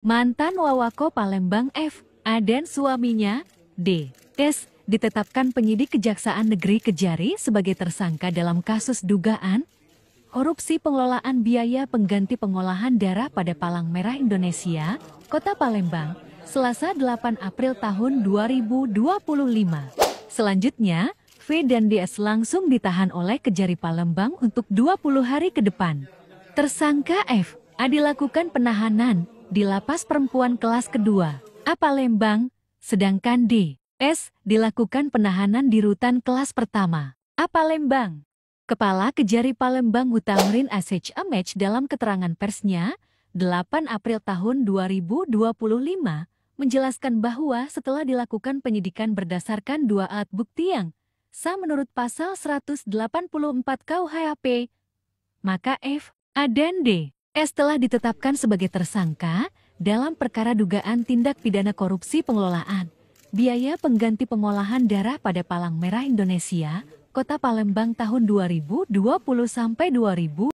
Mantan Wawako Palembang F. A dan suaminya, D. S. ditetapkan penyidik Kejaksaan Negeri Kejari sebagai tersangka dalam kasus dugaan korupsi pengelolaan biaya pengganti pengolahan darah pada Palang Merah Indonesia, Kota Palembang, Selasa 8 April tahun 2025. Selanjutnya, V dan DS langsung ditahan oleh Kejari Palembang untuk 20 hari ke depan. Tersangka F. A dilakukan penahanan di Lapas Perempuan Kelas Kedua, A Palembang, sedangkan D. S. dilakukan penahanan di Rutan Kelas Pertama, A Palembang. Kepala Kejari Palembang Hutamrin Asej Amech dalam keterangan persnya, 8 April tahun 2025, menjelaskan bahwa setelah dilakukan penyidikan berdasarkan dua alat bukti yang sah menurut pasal 184 KUHP, maka F, A dan D. S telah ditetapkan sebagai tersangka dalam perkara dugaan tindak pidana korupsi pengelolaan biaya pengganti pengolahan darah pada Palang Merah Indonesia, Kota Palembang tahun 2020 sampai 2000.